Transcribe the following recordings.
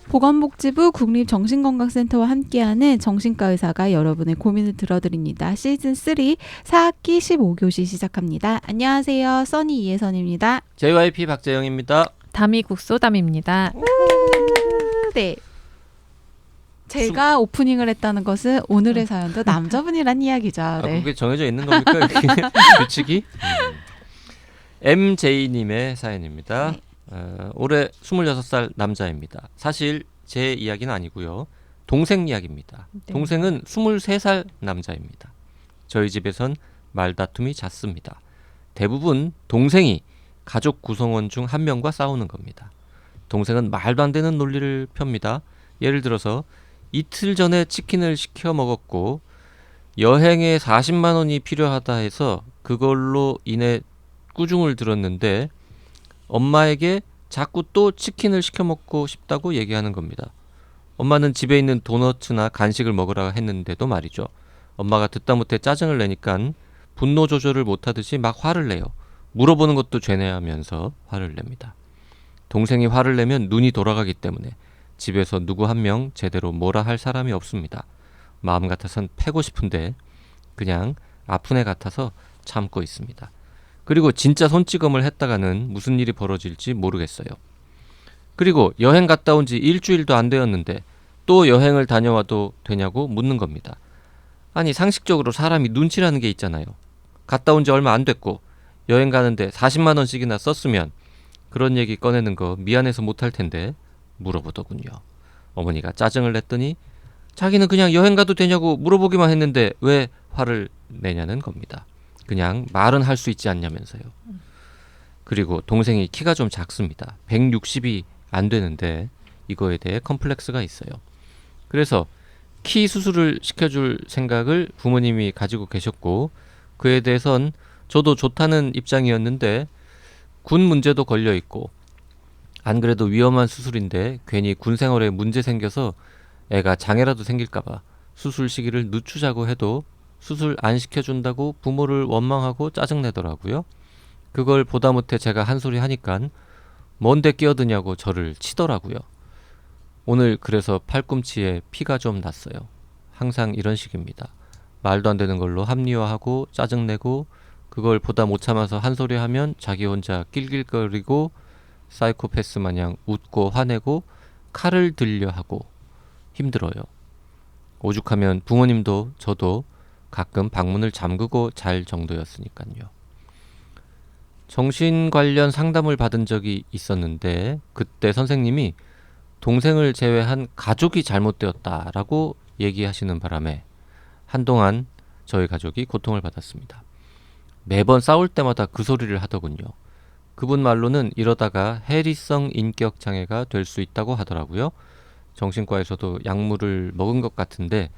보건복지부 국립정신건강센터와 함께하는 정신과 의사가 여러분의 고민을 들어드립니다. 시즌3 4학기 15교시 시작합니다. 안녕하세요. 써니 이혜선입니다. JYP 박재영입니다. 담이 국소담입니다. 네. 제가 오프닝을 했다는 것은 오늘의 사연도 남자분이란 이야기죠. 네. 그게 정해져 있는 겁니까? 규칙이? MJ님의 사연입니다. 네. 올해 26살 남자입니다. 사실 제 이야기는 아니고요. 동생 이야기입니다. 네. 동생은 23살 남자입니다. 저희 집에선 말다툼이 잦습니다. 대부분 동생이 가족 구성원 중 한 명과 싸우는 겁니다. 동생은 말도 안 되는 논리를 펴니다. 예를 들어서 이틀 전에 치킨을 시켜 먹었고 여행에 40만 원이 필요하다 해서 그걸로 인해 꾸중을 들었는데 엄마에게 자꾸 또 치킨을 시켜 먹고 싶다고 얘기하는 겁니다. 엄마는 집에 있는 도너츠나 간식을 먹으라 했는데도 말이죠. 엄마가 듣다 못해 짜증을 내니까 분노 조절을 못하듯이 막 화를 내요. 물어보는 것도 죄내하면서 화를 냅니다. 동생이 화를 내면 눈이 돌아가기 때문에 집에서 누구 한 명 제대로 뭐라 할 사람이 없습니다. 마음 같아선 패고 싶은데 그냥 아픈 애 같아서 참고 있습니다. 그리고 진짜 손찌검을 했다가는 무슨 일이 벌어질지 모르겠어요. 그리고 여행 갔다 온 지 일주일도 안 되었는데 또 여행을 다녀와도 되냐고 묻는 겁니다. 아니 상식적으로 사람이 눈치라는 게 있잖아요. 갔다 온 지 얼마 안 됐고 여행 가는데 40만 원씩이나 썼으면 그런 얘기 꺼내는 거 미안해서 못할 텐데 물어보더군요. 어머니가 짜증을 냈더니 자기는 그냥 여행 가도 되냐고 물어보기만 했는데 왜 화를 내냐는 겁니다. 그냥 말은 할 수 있지 않냐면서요. 그리고 동생이 키가 좀 작습니다. 160이 안 되는데 이거에 대해 컴플렉스가 있어요. 그래서 키 수술을 시켜줄 생각을 부모님이 가지고 계셨고 그에 대해선 저도 좋다는 입장이었는데 군 문제도 걸려 있고 안 그래도 위험한 수술인데 괜히 군 생활에 문제 생겨서 애가 장애라도 생길까봐 수술 시기를 늦추자고 해도 수술 안 시켜준다고 부모를 원망하고 짜증내더라고요. 그걸 보다 못해 제가 한 소리 하니깐 뭔데 끼어드냐고 저를 치더라고요. 오늘 그래서 팔꿈치에 피가 좀 났어요. 항상 이런 식입니다. 말도 안 되는 걸로 합리화하고 짜증내고 그걸 보다 못 참아서 한 소리 하면 자기 혼자 낄낄거리고 사이코패스 마냥 웃고 화내고 칼을 들려 하고 힘들어요. 오죽하면 부모님도 저도 가끔 방문을 잠그고 잘 정도였으니까요. 정신 관련 상담을 받은 적이 있었는데 그때 선생님이 동생을 제외한 가족이 잘못되었다라고 얘기하시는 바람에 한동안 저희 가족이 고통을 받았습니다. 매번 싸울 때마다 그 소리를 하더군요. 그분 말로는 이러다가 해리성 인격 장애가 될 수 있다고 하더라고요. 정신과에서도 약물을 먹은 것 같은데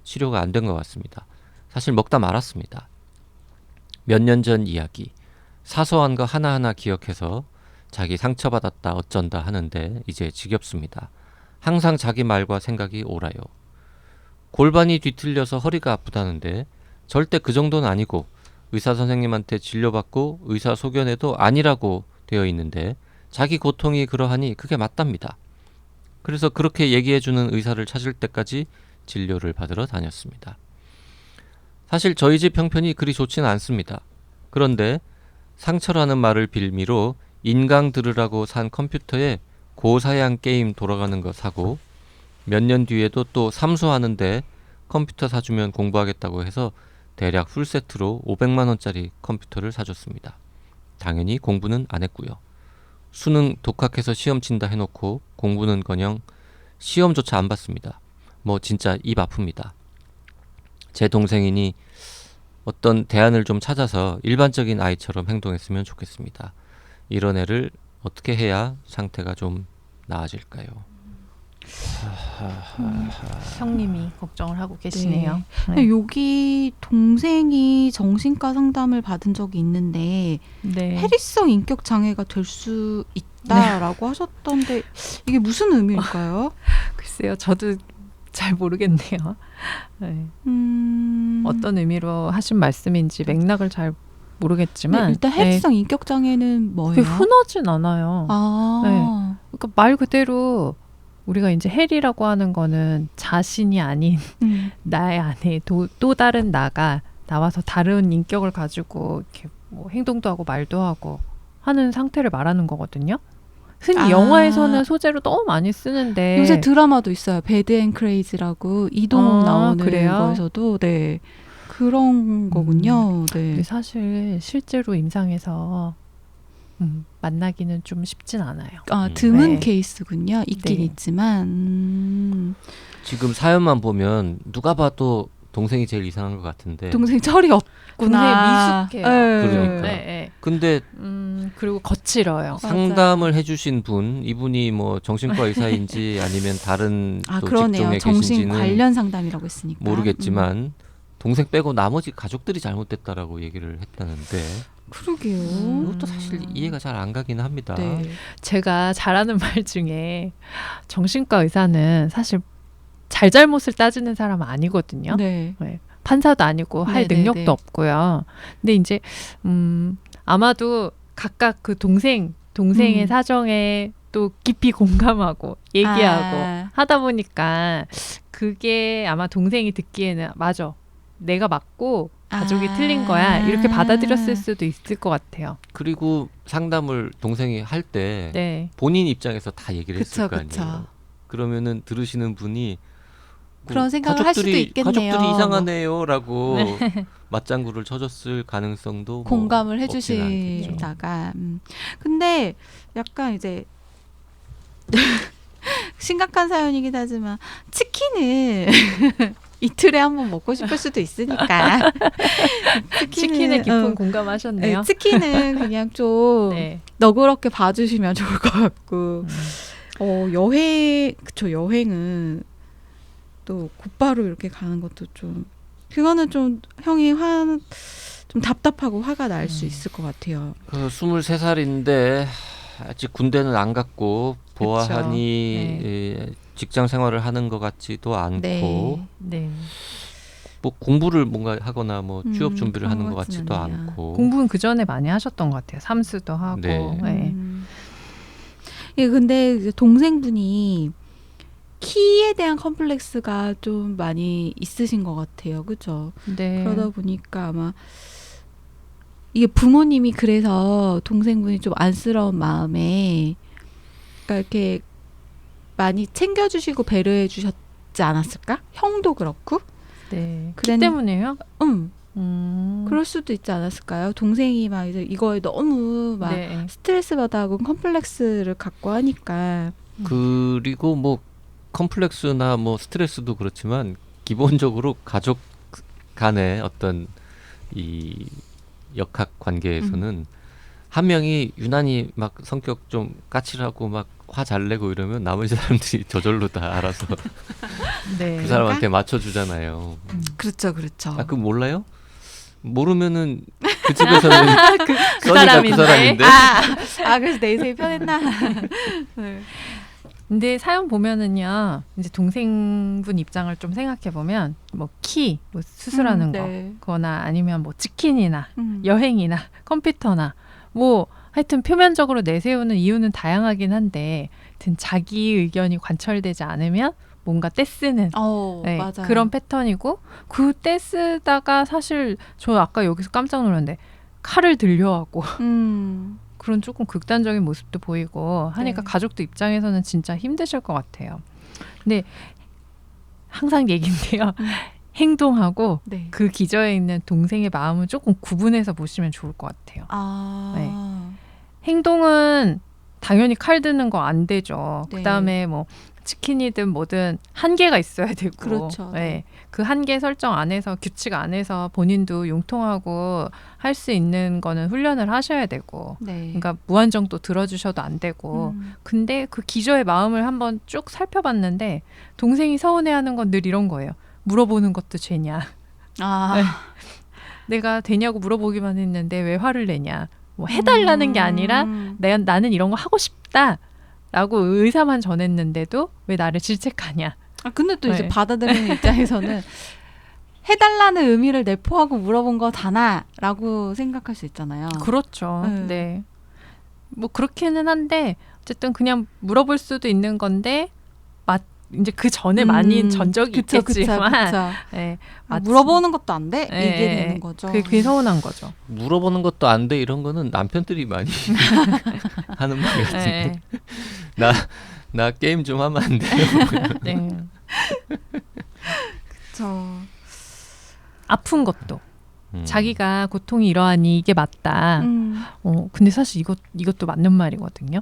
치료가 안 된 것 같습니다. 사실 먹다 말았습니다. 몇 년 전 이야기. 사소한 거 하나하나 기억해서 자기 상처받았다 어쩐다 하는데 이제 지겹습니다. 항상 자기 말과 생각이 옳아요. 골반이 뒤틀려서 허리가 아프다는데 절대 그 정도는 아니고 의사 선생님한테 진료받고 의사 소견에도 아니라고 되어 있는데 자기 고통이 그러하니 그게 맞답니다. 그래서 그렇게 얘기해주는 의사를 찾을 때까지 진료를 받으러 다녔습니다. 사실 저희 집 형편이 그리 좋지는 않습니다. 그런데 상처라는 말을 빌미로 인강 들으라고 산 컴퓨터에 고사양 게임 돌아가는 거 사고 몇 년 뒤에도 또 삼수하는데 컴퓨터 사주면 공부하겠다고 해서 대략 풀세트로 500만 원짜리 컴퓨터를 사줬습니다. 당연히 공부는 안 했고요. 수능 독학해서 시험 친다 해놓고 공부는커녕 시험조차 안 봤습니다. 뭐 진짜 입 아픕니다. 제 동생이니 어떤 대안을 좀 찾아서 일반적인 아이처럼 행동했으면 좋겠습니다. 이런 애를 어떻게 해야 상태가 좀 나아질까요? 형님이 걱정을 하고 계시네요. 네. 여기 동생이 정신과 상담을 받은 적이 있는데 네. 해리성 인격 장애가 될 수 있다라고 하셨던데 이게 무슨 의미일까요? 글쎄요, 저도 잘 모르겠네요. 네. 어떤 의미로 하신 말씀인지 맥락을 잘 모르겠지만 네, 일단 해리성 인격 장애는 뭐예요? 그게 흔하진 않아요. 아. 네. 그러니까 말 그대로 우리가 이제 헬이라고 하는 거는 자신이 아닌 나의 안에 또 다른 나가 나와서 다른 인격을 가지고 이렇게 뭐 행동도 하고 말도 하고 하는 상태를 말하는 거거든요. 흔히 영화에서는 소재로 너무 많이 쓰는데 요새 드라마도 있어요. 배드 앤 크레이지라고 이동욱 나오는 그래요? 거에서도 네 그런 거군요. 네. 근데 사실 실제로 임상에서 만나기는 좀 쉽진 않아요. 드문 네. 케이스군요. 있긴 네. 있지만 지금 사연만 보면 누가 봐도 동생이 제일 이상한 것 같은데. 동생 철이 없구나. 동생이 미숙해요. 네. 그러니까. 네. 근데 그리고 거칠어요. 상담을 해주신 분, 이분이 뭐 정신과 의사인지 아니면 다른 또 그러네요. 직종에 정신 계신지는 관련 상담이라고 했으니까 모르겠지만 동생 빼고 나머지 가족들이 잘못됐다라고 얘기를 했다는데 그러게요. 이것도 사실 이해가 잘 안 가긴 합니다. 네. 제가 잘하는 말 중에 정신과 의사는 사실 잘잘못을 따지는 사람은 아니거든요. 네. 네. 판사도 아니고 할 네네네. 능력도 없고요. 근데 이제 아마도 각각 그 동생의 사정에 또 깊이 공감하고 얘기하고 하다 보니까 그게 아마 동생이 듣기에는 맞아. 내가 맞고 가족이 틀린 거야. 이렇게 받아들였을 수도 있을 것 같아요. 그리고 상담을 동생이 할 때 네. 본인 입장에서 다 얘기를 그쵸, 했을 거 아니에요. 그쵸. 그러면은 들으시는 분이 그런 생각을 할 수도 있겠네요. 가족들이 이상하네요라고 맞장구를 쳐줬을 가능성도 공감을 뭐 없진 않겠죠. 해주시다가 근데 약간 이제 심각한 사연이긴 하지만 치킨을 이틀에 한 번 먹고 싶을 수도 있으니까 치킨에 깊은 공감하셨네요. 네, 치킨은 그냥 좀 네. 너그럽게 봐주시면 좋을 것 같고 여행은 또 곧바로 이렇게 가는 것도 좀 그거는 좀 형이 좀 답답하고 화가 날 수 있을 것 같아요. 그 23살인데 아직 군대는 안 갔고 보아하니 네. 직장 생활을 하는 것 같지도 않고 네. 뭐 공부를 뭔가 하거나 뭐 취업 준비를 하는 것 그런 것 같지도 같지는 않네요. 않고 공부는 그 전에 많이 하셨던 것 같아요. 삼수도 하고. 네. 네. 예, 근데 이제 동생분이 키에 대한 컴플렉스가 좀 많이 있으신 것 같아요. 그죠? 네. 그러다 보니까 아마 이게 부모님이 그래서 동생분이 좀 안쓰러운 마음에 그러니까 이렇게 많이 챙겨주시고 배려해주셨지 않았을까? 형도 그렇고? 네. 키 때문에요? 그럴 수도 있지 않았을까요? 동생이 막 이제 이거에 너무 막 네. 스트레스 받아하고 컴플렉스를 갖고 하니까 그리고 뭐 컴플렉스나 뭐 스트레스도 그렇지만 기본적으로 가족 간의 어떤 이 역학 관계에서는 한 명이 유난히 막 성격 좀 까칠하고 막 화 잘 내고 이러면 나머지 사람들이 저절로 다 알아서 네. 그 사람한테 맞춰주잖아요. 그렇죠. 아, 그거 몰라요? 모르면은 그 집에서는 그 써니가 사람인데. 그 사람인데 그래서 내 인생이 편했나? 네. 근데 사연 보면은요, 이제 동생분 입장을 좀 생각해 보면, 뭐 키, 뭐 수술하는 네. 거나 아니면 뭐 치킨이나 여행이나 여행이나 컴퓨터나 뭐 하여튼 표면적으로 내세우는 이유는 다양하긴 한데, 하여튼 자기 의견이 관철되지 않으면 뭔가 떼쓰는 네, 맞아요. 그런 패턴이고, 그 떼쓰다가 사실 저 아까 여기서 깜짝 놀랐는데 칼을 들려하고 그런 조금 극단적인 모습도 보이고 하니까 네. 가족들 입장에서는 진짜 힘드실 것 같아요. 근데 항상 얘기인데요. 행동하고 네. 그 기저에 있는 동생의 마음은 조금 구분해서 보시면 좋을 것 같아요. 네. 행동은 당연히 칼 드는 거 안 되죠. 네. 그다음에 뭐 치킨이든 뭐든 한계가 있어야 되고 그렇죠. 네. 그 한계 설정 안에서 규칙 안에서 본인도 융통하고 할 수 있는 거는 훈련을 하셔야 되고 네. 그러니까 무한정도 들어주셔도 안 되고 근데 그 기저의 마음을 한번 쭉 살펴봤는데 동생이 서운해하는 건 늘 이런 거예요. 물어보는 것도 죄냐. 네. 내가 되냐고 물어보기만 했는데 왜 화를 내냐. 뭐 해달라는 게 아니라 나는 이런 거 하고 싶다. 라고 의사만 전했는데도 왜 나를 질책하냐. 근데 또 이제 네. 받아들이는 입장에서는 해달라는 의미를 내포하고 물어본 거잖아 라고 생각할 수 있잖아요. 그렇죠. 네. 뭐 그렇기는 한데 어쨌든 그냥 물어볼 수도 있는 건데 이제 그 전에 많이 전적이 있겠지만 그쵸. 네, 물어보는 것도 안 돼? 네, 이게 되는 거죠. 그게 서운한 거죠. 물어보는 것도 안 돼 이런 거는 남편들이 많이 하는 말 같은데. 네. 나 게임 좀 하면 안 돼요? 네. 저 아픈 것도 자기가 고통이 이러하니 이게 맞다. 근데 사실 이것도 맞는 말이거든요.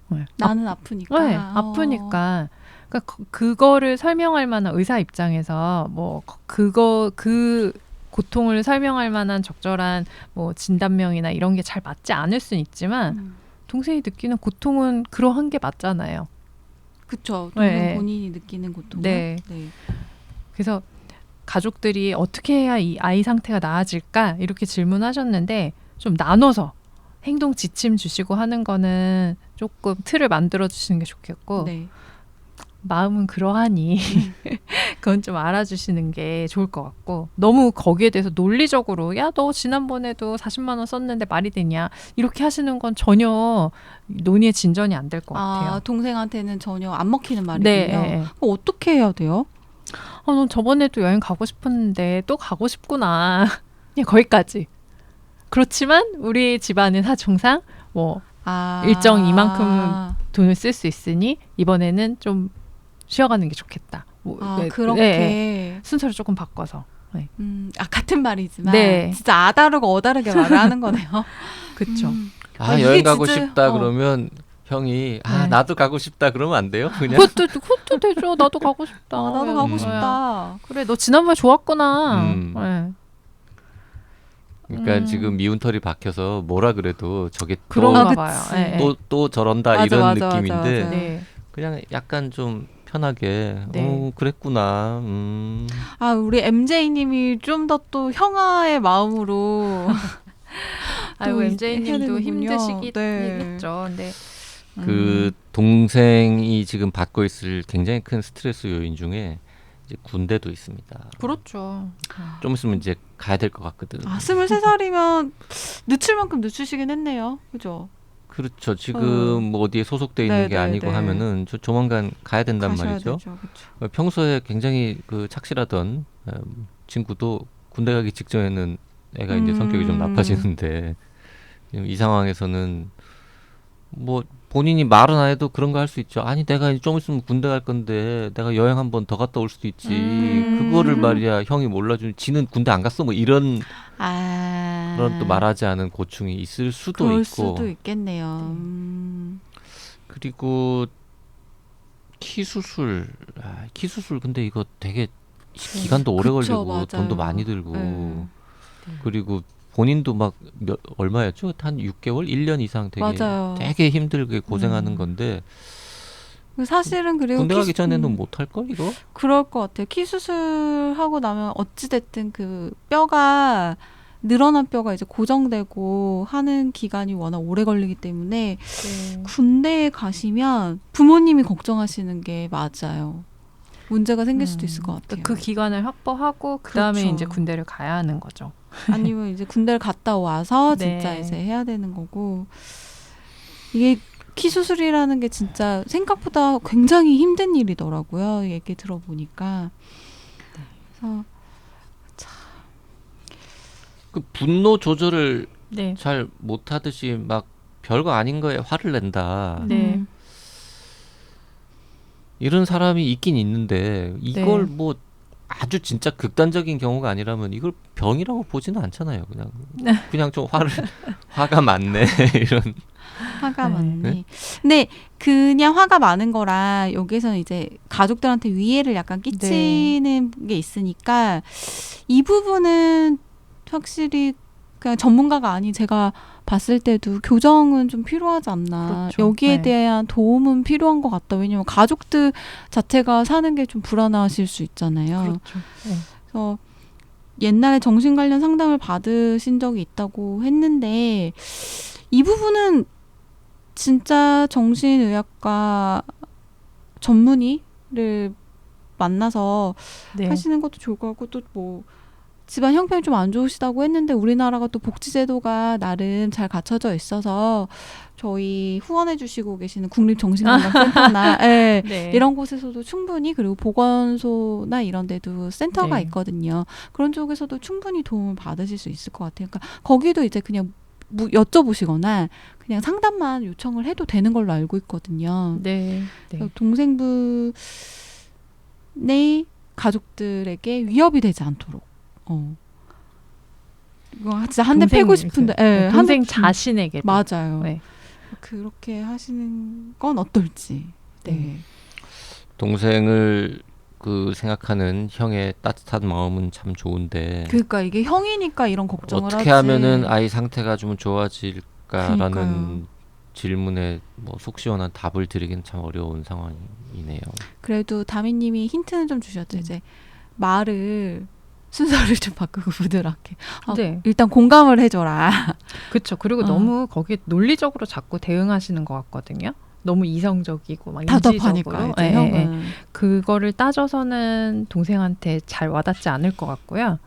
네. 나는 아프니까. 네, 아프니까. 그러니까 그거를 설명할 만한 의사 입장에서 뭐 그 고통을 설명할 만한 적절한 뭐 진단명이나 이런 게 잘 맞지 않을 수는 있지만 동생이 느끼는 고통은 그러한 게 맞잖아요. 그렇죠. 네. 본인이 느끼는 고통은. 네. 네. 그래서 가족들이 어떻게 해야 이 아이 상태가 나아질까 이렇게 질문하셨는데 좀 나눠서 행동 지침 주시고 하는 거는 조금 틀을 만들어 주시는 게 좋겠고 네. 마음은 그러하니 그건 좀 알아주시는 게 좋을 것 같고 너무 거기에 대해서 논리적으로 야 너 지난번에도 40만 원 썼는데 말이 되냐 이렇게 하시는 건 전혀 논의의 진전이 안 될 것 같아요. 동생한테는 전혀 안 먹히는 말이군요. 네. 그럼 어떻게 해야 돼요? 넌 저번에도 여행 가고 싶었는데 또 가고 싶구나. 그냥 거기까지. 그렇지만 우리 집안은 사정상 뭐 일정 이만큼 돈을 쓸 수 있으니 이번에는 좀 쉬어가는 게 좋겠다. 그렇게 네. 순서를 조금 바꿔서. 네. 같은 말이지만 네. 진짜 아다르고 어다르게 말을 하는 거네요. 그렇죠. 여행 가고 진짜, 싶다 그러면 형이 네. 나도 가고 싶다 그러면 안 돼요? 그냥 그것도 되죠. 나도 가고 싶다. 나도 가고 음. 싶다. 그래, 너 지난번에 좋았구나. 네. 그러니까 지금 미운털이 박혀서 뭐라 그래도 저게 그런가 그치. 봐요. 또 저런다 맞아, 이런 맞아, 느낌인데 맞아. 네. 그냥 약간 좀 편하게 네. 그랬구나. 우리 MJ님이 좀 더 또 형아의 마음으로 아이고 해야 MJ님도 되는군요. 힘드시긴 네. 했죠. 근데 그 동생이 지금 받고 있을 굉장히 큰 스트레스 요인 중에 이제 군대도 있습니다. 그렇죠. 좀 있으면 이제 가야 될 것 같거든. 23살이면 늦출 만큼 늦추시긴 했네요. 그죠? 그렇죠. 지금 뭐 어디에 소속돼 있는 게 아니고 네. 하면은 조만간 가야 된단 가셔야 말이죠. 되죠. 그쵸. 평소에 굉장히 그 착실하던 친구도 군대 가기 직전에는 애가 이제 성격이 좀 나빠지는데 이 상황에서는 뭐 본인이 말은 안 해도 그런 거 할 수 있죠. 아니 내가 좀 있으면 군대 갈 건데 내가 여행 한번 더 갔다 올 수도 있지. 그거를 말이야 형이 몰라주는 지는 군대 안 갔어 뭐 이런 그런 또 말하지 않은 고충이 있을 수도 그럴 있고 수도 있겠네요. 그리고 키 수술 근데 이거 되게 기간도 오래 그쵸, 걸리고 맞아요. 돈도 많이 들고 네. 그리고 본인도 막 얼마였죠? 한 6개월, 1년 이상 맞아요. 되게 힘들게 고생하는 건데 사실은 그리고 군대 가기 전에는 못 할 걸 이거? 그럴 것 같아요. 키 수술하고 나면 어찌됐든 그 뼈가 늘어난 뼈가 이제 고정되고 하는 기간이 워낙 오래 걸리기 때문에 군대에 가시면 부모님이 걱정하시는 게 맞아요. 문제가 생길 수도 있을 것 같아요. 그 기간을 확보하고 그 다음에 그렇죠. 이제 군대를 가야 하는 거죠. 아니면 이제 군대를 갔다 와서 네. 진짜 이제 해야 되는 거고 이게 키 수술이라는 게 진짜 생각보다 굉장히 힘든 일이더라고요. 얘기 들어보니까. 그래서 그 분노 조절을 네. 잘 못하듯이 막 별거 아닌 거에 화를 낸다. 네. 이런 사람이 있긴 있는데 이걸 네. 뭐 아주 진짜 극단적인 경우가 아니라면 이걸 병이라고 보지는 않잖아요. 그냥 좀 화가 많네 이런. 화가 네. 많네. 근데 그냥 화가 많은 거랑 여기서는 이제 가족들한테 위해를 약간 끼치는 게 있으니까 이 부분은 확실히 그냥 전문가가 아닌 제가 봤을 때도 교정은 좀 필요하지 않나. 그렇죠. 여기에 네. 대한 도움은 필요한 것 같다. 왜냐면 가족들 자체가 사는 게 좀 불안하실 수 있잖아요. 그렇죠. 네. 그래서 옛날에 정신 관련 상담을 받으신 적이 있다고 했는데 이 부분은 진짜 정신의학과 전문의를 만나서 네. 하시는 것도 좋을 것 같고 또 뭐 집안 형편이 좀 안 좋으시다고 했는데 우리나라가 또 복지제도가 나름 잘 갖춰져 있어서 저희 후원해 주시고 계시는 국립정신건강센터나 예, 네. 이런 곳에서도 충분히 그리고 보건소나 이런 데도 센터가 네. 있거든요. 그런 쪽에서도 충분히 도움을 받으실 수 있을 것 같아요. 그러니까 거기도 이제 그냥 여쭤보시거나 그냥 상담만 요청을 해도 되는 걸로 알고 있거든요. 네. 그래서 동생분의 가족들에게 위협이 되지 않도록. 이거 진짜 한 대 패고 싶은데, 예, 한 동생 대- 자신에게 맞아요. 네. 그렇게 하시는 건 어떨지. 네. 동생을 그 생각하는 형의 따뜻한 마음은 참 좋은데 그러니까 이게 형이니까 이런 걱정을 어떻게 하지. 하면은 아이 상태가 좀 좋아질까라는 그러니까요. 질문에 뭐 속 시원한 답을 드리기는 참 어려운 상황이네요. 그래도 다미님이 힌트는 좀 주셨죠. 이제 말을 순서를 좀 바꾸고 부드럽게. 네. 일단 공감을 해줘라. 그렇죠. 그리고 너무 거기에 논리적으로 자꾸 대응하시는 것 같거든요. 너무 이성적이고 막 답답하니까 인지적으로. 이제 예, 예, 예. 형은. 그거를 따져서는 동생한테 잘 와닿지 않을 것 같고요.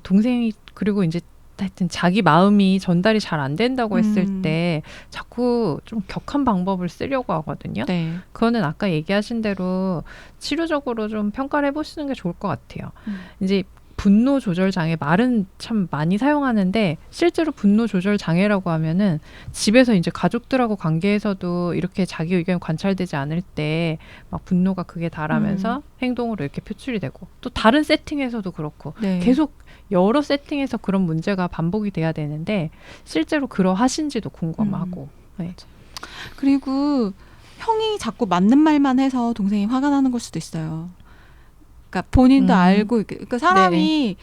동생이 그리고 이제 하여튼 자기 마음이 전달이 잘 안 된다고 했을 때 자꾸 좀 격한 방법을 쓰려고 하거든요. 네. 그거는 아까 얘기하신 대로 치료적으로 좀 평가를 해보시는 게 좋을 것 같아요. 이제 분노 조절 장애 말은 참 많이 사용하는데 실제로 분노 조절 장애라고 하면은 집에서 이제 가족들하고 관계에서도 이렇게 자기 의견이 관찰되지 않을 때 막 분노가 극에 달하면서 행동으로 이렇게 표출이 되고 또 다른 세팅에서도 그렇고 네. 계속 여러 세팅에서 그런 문제가 반복이 돼야 되는데 실제로 그러하신지도 궁금하고 네. 그리고 형이 자꾸 맞는 말만 해서 동생이 화가 나는 걸 수도 있어요. 그러니까 본인도 알고, 그러니까 사람이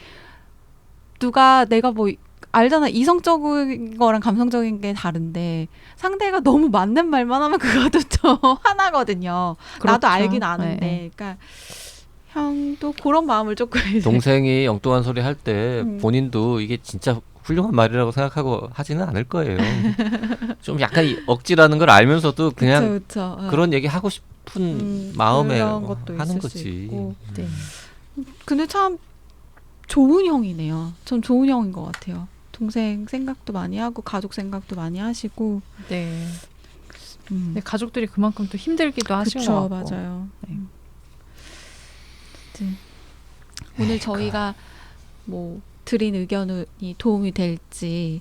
누가 내가 뭐 알잖아. 이성적인 거랑 감성적인 게 다른데 상대가 너무 맞는 말만 하면 그것도 좀 화나거든요. 그렇죠. 나도 알긴 아는데. 네. 그러니까 형도 그런 마음을 조금 이제 동생이 엉뚱한 소리 할 때 본인도 이게 진짜 훌륭한 말이라고 생각하고 하지는 않을 거예요. 좀 약간 억지라는 걸 알면서도 그냥 그쵸. 그런 얘기 하고 싶은 마음에 그런 것도 하는 있을 수 거지. 있고. 네. 근데 참 좋은 형이네요. 전 좋은 형인 것 같아요. 동생 생각도 많이 하고 가족 생각도 많이 하시고. 네. 근데 가족들이 그만큼 또 힘들기도 하신 그쵸, 것 같고. 맞아요. 네. 오늘 저희가 뭐 드린 의견이 도움이 될지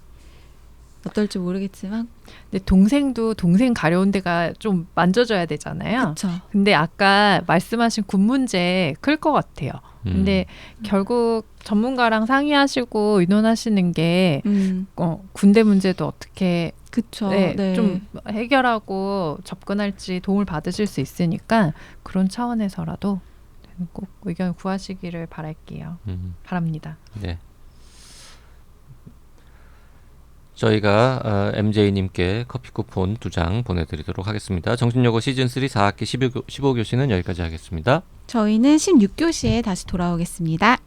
어떨지 모르겠지만 근데 동생도 동생 가려운 데가 좀 만져줘야 되잖아요. 그쵸. 근데 아까 말씀하신 군 문제 클 것 같아요. 근데 결국 전문가랑 상의하시고 의논하시는 게 군대 문제도 어떻게 그쵸. 네, 좀 해결하고 접근할지 도움을 받으실 수 있으니까 그런 차원에서라도 꼭 의견 구하시기를 바랄게요. 바랍니다. 네. 저희가 MJ님께 커피 쿠폰 2장 보내드리도록 하겠습니다. 정신여고 시즌3 4학기 15교시는 여기까지 하겠습니다. 저희는 16교시에 다시 돌아오겠습니다.